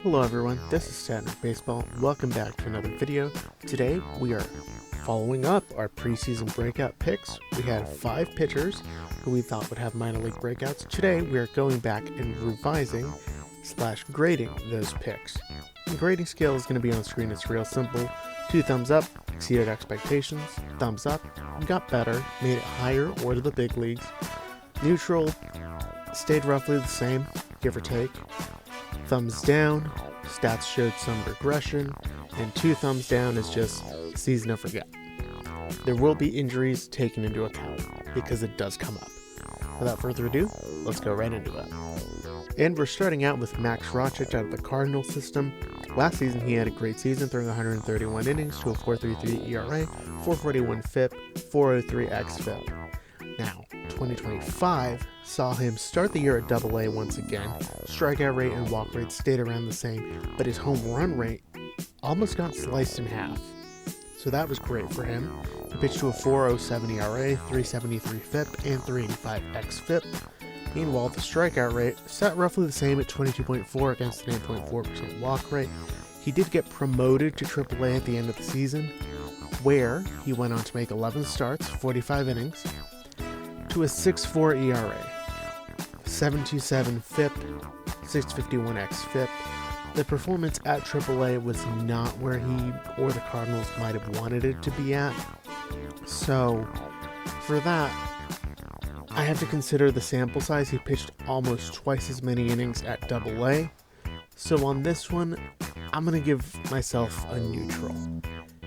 Hello everyone, this is Standard Baseball. Welcome back to another video. Today we are following up our preseason breakout picks. We had 5 pitchers who we thought would have minor league breakouts. Today we are going back and revising / grading those picks. The grading scale is going to be on screen. It's real simple. 2 thumbs up, exceeded expectations. Thumbs up, got better, made it higher or to the big leagues. Neutral, stayed roughly the same, give or take. Thumbs down, stats showed some regression, and 2 thumbs down is just season to forget. There will be injuries taken into account because it does come up. Without further ado, let's go right into it. And we're starting out with Max Rochich out of the Cardinal system. Last season he had a great season, throwing 131 innings to a 4.33 ERA, 4.41 FIP, 4.03 xFIP. Now, 2025 saw him start the year at AA once again. Strikeout rate and walk rate stayed around the same, but his home run rate almost got sliced in half. So that was great for him. He pitched to a 4.07 ERA, 3.73 FIP, and 3.85 xFIP. Meanwhile, the strikeout rate sat roughly the same at 22.4 against an 8.4% walk rate. He did get promoted to AAA at the end of the season, where he went on to make 11 starts, 45 innings, to a 6.4 ERA, 7.27 FIP, 6.51 xFIP. The performance at AAA was not where he or the Cardinals might have wanted it to be at. So, for that, I have to consider the sample size. He pitched almost twice as many innings at AA. So on this one, I'm going to give myself a neutral,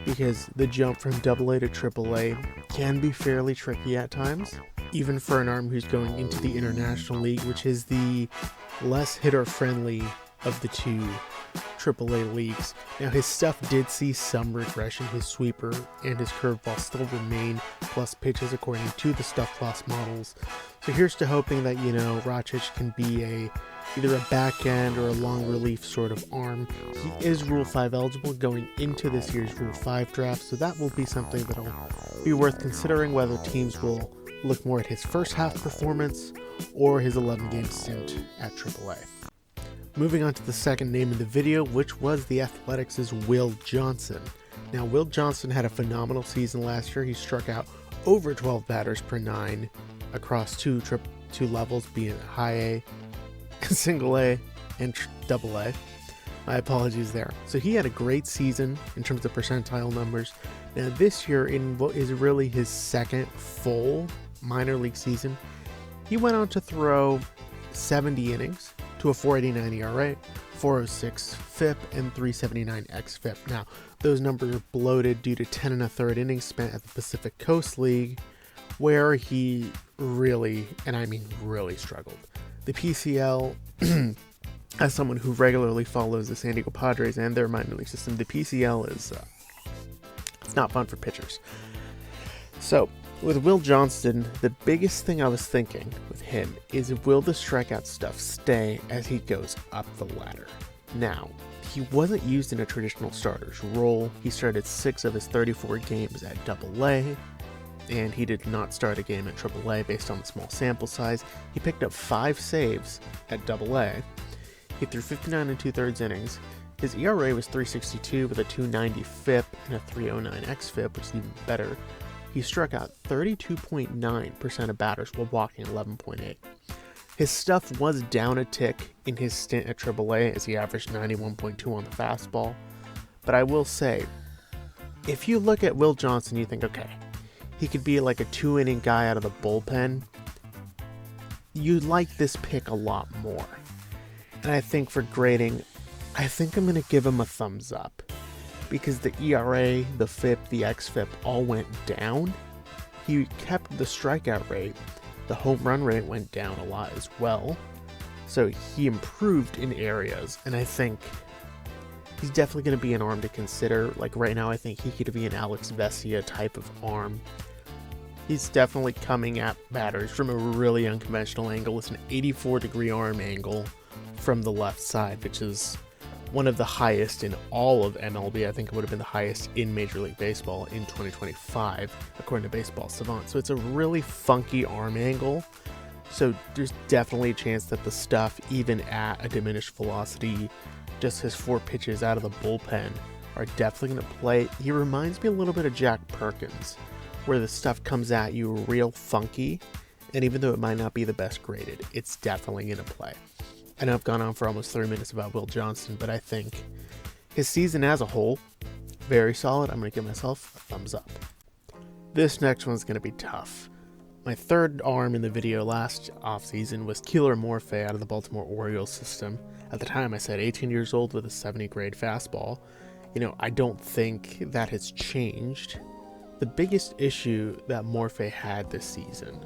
because the jump from AA to AAA can be fairly tricky at times, even for an arm who's going into the International League, which is the less hitter-friendly of the two AAA leagues. Now, his stuff did see some regression. His sweeper and his curveball still remain plus pitches according to the Stuff Plus models. So here's to hoping that, Rochich can be either a back end or a long relief sort of arm. He is Rule 5 eligible going into this year's Rule 5 draft, so that will be something that'll be worth considering, whether teams will look more at his first half performance or his 11-game stint at AAA. Moving on to the second name in the video, which was the Athletics' Will Johnson. Now, Will Johnson had a phenomenal season last year. He struck out over 12 batters per 9 across two levels, being high A, single A, and double A. My apologies there. So he had a great season in terms of percentile numbers. Now, this year, in what is really his second full minor league season, he went on to throw 70 innings to a 4.89 ERA, 4.06 FIP, and 3.79 xFIP. Now, those numbers are bloated due to 10 1/3 innings spent at the Pacific Coast League, where he really, and I mean really, struggled. The PCL, as someone who regularly follows the San Diego Padres and their minor league system, the PCL is it's not fun for pitchers. So, with Will Johnson, the biggest thing I was thinking with him is, will the strikeout stuff stay as he goes up the ladder? Now, he wasn't used in a traditional starter's role. He started 6 of his 34 games at AA, and he did not start a game at AAA based on the small sample size. He picked up 5 saves at AA. He threw 59 2/3 innings. His ERA was 3.62 with a 2.90 FIP and a 3.09 xFIP, which is even better. He struck out 32.9% of batters while walking 11.8. His stuff was down a tick in his stint at AAA, as he averaged 91.2 on the fastball. But I will say, if you look at Will Johnson, you think, okay, he could be like a 2-inning guy out of the bullpen. You like this pick a lot more. And I think for grading, I think I'm going to give him a thumbs up, because the ERA, the FIP, the xFIP all went down. He kept the strikeout rate. The home run rate went down a lot as well. So he improved in areas, and I think he's definitely going to be an arm to consider. Like right now, I think he could be an Alex Vesia type of arm. He's definitely coming at batters from a really unconventional angle. It's an 84-degree arm angle from the left side, which is one of the highest in all of MLB. I think it would have been the highest in Major League Baseball in 2025, according to Baseball Savant. So it's a really funky arm angle. So there's definitely a chance that the stuff, even at a diminished velocity, just his 4 pitches out of the bullpen are definitely going to play. He reminds me a little bit of Jack Perkins, where the stuff comes at you real funky, and even though it might not be the best graded, it's definitely going to play. I know I've gone on for almost 3 minutes about Will Johnson, but I think his season as a whole, very solid. I'm going to give myself a thumbs up. This next one's going to be tough. My third arm in the video last offseason was Keeler Morphe out of the Baltimore Orioles system. At the time I said 18 years old with a 70 grade fastball. I don't think that has changed. The biggest issue that Morphe had this season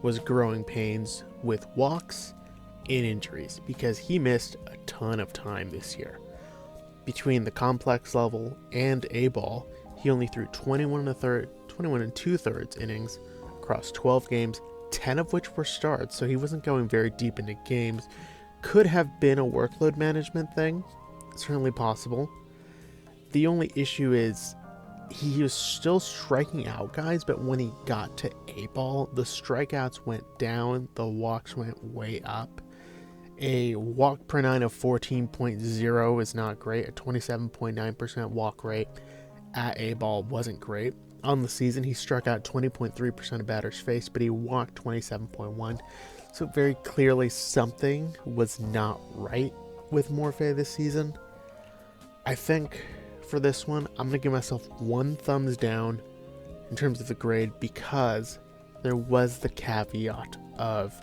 was growing pains with walks and injuries, because he missed a ton of time this year. Between the complex level and A-ball, he only threw 21 and 2/3 innings across 12 games, 10 of which were starts, so he wasn't going very deep into games. Could have been a workload management thing, certainly possible. The only issue is he was still striking out guys, but when he got to A-ball, the strikeouts went down, the walks went way up. A walk per 9 of 14.0 is not great. A 27.9% walk rate at A-ball wasn't great. On the season, he struck out 20.3% of batters faced, but he walked 27.1. So very clearly something was not right with Morphe this season. I think for this one, I'm going to give myself 1 thumbs down in terms of the grade, because there was the caveat of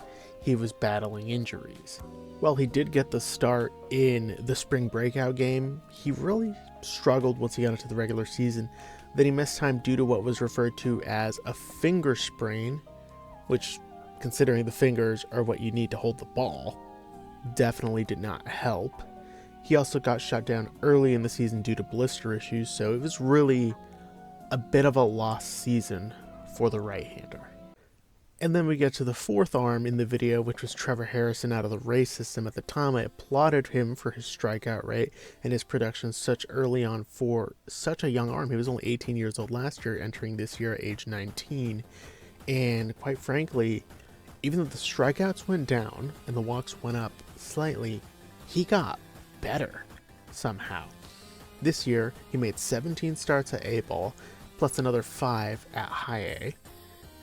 he was battling injuries. While he did get the start in the spring breakout game, he really struggled once he got into the regular season. Then he missed time due to what was referred to as a finger sprain, which, considering the fingers are what you need to hold the ball, definitely did not help. He also got shut down early in the season due to blister issues, so it was really a bit of a lost season for the right-hander. And then we get to the fourth arm in the video, which was Trevor Harrison out of the Rays system. At the time, I applauded him for his strikeout rate and his production such early on for such a young arm. He was only 18 years old last year, entering this year at age 19. And quite frankly, even though the strikeouts went down and the walks went up slightly, he got better somehow. This year, he made 17 starts at A-ball, plus another 5 at high A.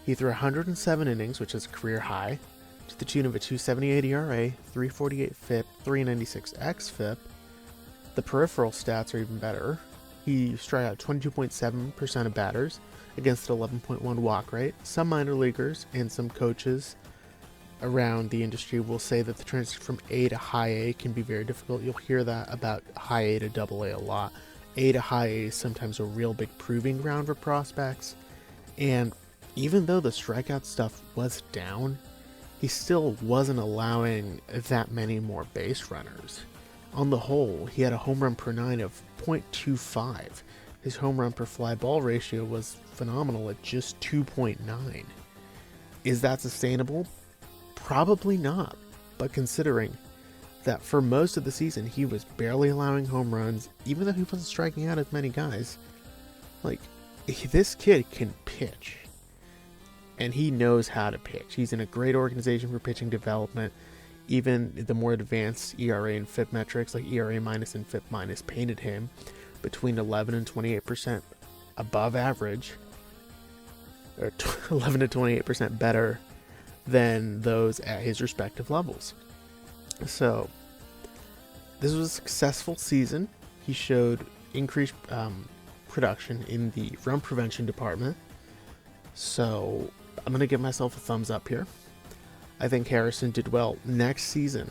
He threw 107 innings, which is a career high, to the tune of a 2.78 ERA, 3.48 FIP, 3.96 xFIP. The peripheral stats are even better. He struck out 22.7% of batters against an 11.1 walk rate. Some minor leaguers and some coaches around the industry will say that the transition from A to high A can be very difficult. You'll hear that about high A to double A a lot. A to high A is sometimes a real big proving ground for prospects, and even though the strikeout stuff was down, he still wasn't allowing that many more base runners. On the whole, he had a home run per 9 of 0.25. His home run per fly ball ratio was phenomenal at just 2.9. Is that sustainable? Probably not, but considering that for most of the season he was barely allowing home runs, even though he wasn't striking out as many guys, this kid can pitch. And he knows how to pitch. He's in a great organization for pitching development. Even the more advanced ERA and FIP metrics, like ERA minus and FIP minus, painted him between 11 and 28% above average, or 11 to 28% better than those at his respective levels. So this was a successful season. He showed increased production in the run prevention department. So I'm going to give myself a thumbs up here. I think Harrison did well. Next season,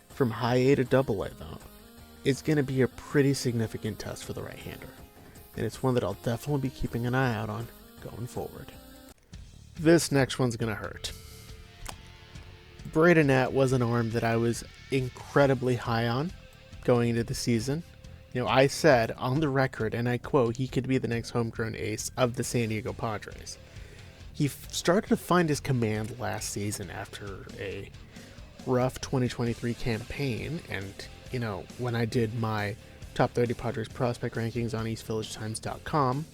from high A to double A, though, it's going to be a pretty significant test for the right-hander. And it's one that I'll definitely be keeping an eye out on going forward. This next one's going to hurt. Breakout was an arm that I was incredibly high on going into the season. I said on the record, and I quote, he could be the next homegrown ace of the San Diego Padres. He started to find his command last season after a rough 2023 campaign, and, when I did my top 30 Padres prospect rankings on EastVillageTimes.com,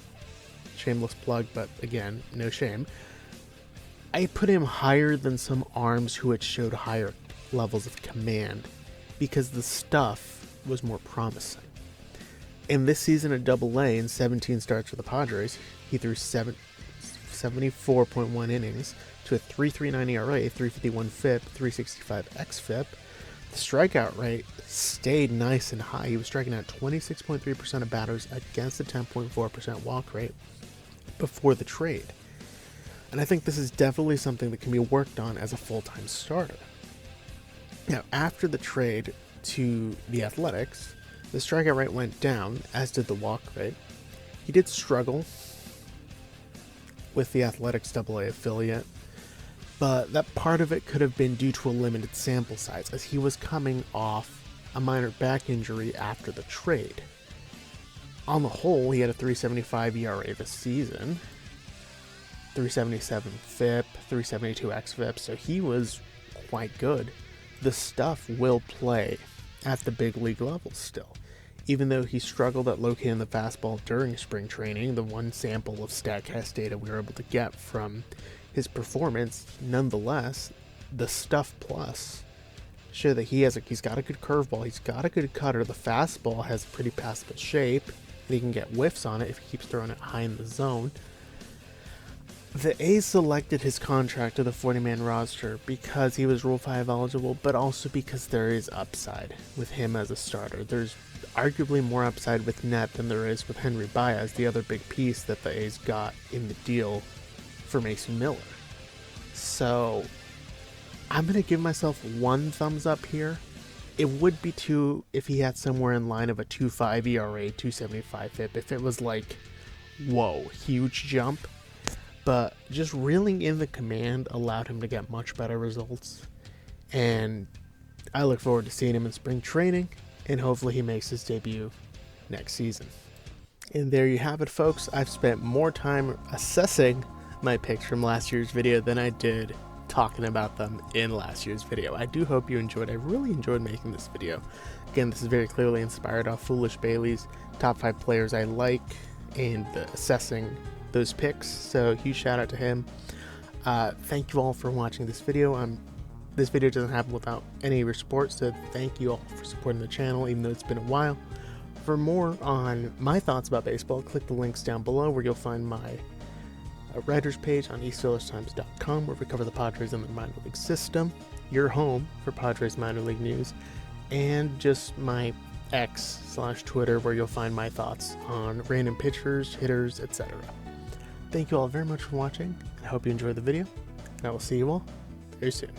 shameless plug, but again, no shame, I put him higher than some arms who had showed higher levels of command, because the stuff was more promising. In this season at Double-A, in 17 starts for the Padres, he threw 74.1 innings to a 3.39 ERA, 3.51 FIP, 3.65 xFIP. The strikeout rate stayed nice and high. He was striking out 26.3% of batters against a 10.4% walk rate before the trade. And I think this is definitely something that can be worked on as a full-time starter. Now, after the trade to the Athletics, the strikeout rate went down, as did the walk rate. He did struggle with the Athletics Double-A affiliate, but that part of it could have been due to a limited sample size, as he was coming off a minor back injury after the trade. On the whole, he had a 3.75 ERA this season, 3.77 FIP, 3.72 xFIP, so he was quite good. The stuff will play at the big league level still. Even though he struggled at locating the fastball during spring training, the one sample of StatCast data we were able to get from his performance, nonetheless, the stuff plus show that he's got a good curveball, he's got a good cutter, the fastball has a pretty passable shape, and he can get whiffs on it if he keeps throwing it high in the zone. The A's selected his contract to the 40-man roster because he was Rule 5 eligible, but also because there is upside with him as a starter. There's arguably more upside with Net than there is with Henry Baez, the other big piece that the A's got in the deal for Mason Miller. So I'm going to give myself one thumbs up here. It would be two if he had somewhere in line of a 2.5 ERA, 2.75 FIP, if it was like, whoa, huge jump. But just reeling in the command allowed him to get much better results. And I look forward to seeing him in spring training, and hopefully he makes his debut next season. And there you have it, folks. I've spent more time assessing my picks from last year's video than I did talking about them in last year's video. I do hope you enjoyed. I really enjoyed making this video. Again, this is very clearly inspired off Foolish Bailey's top 5 players I like and assessing those picks, so huge shout out to him. Thank you all for watching this video. This video doesn't happen without any of your support, so thank you all for supporting the channel, even though it's been a while. For more on my thoughts about baseball, click the links down below where you'll find my writers page on eastphillistimes.com, where we cover the Padres and the minor league system, your home for Padres minor league news, and just my X/Twitter, where you'll find my thoughts on random pitchers, hitters, etc. Thank you all very much for watching. I hope you enjoyed the video, and I will see you all very soon.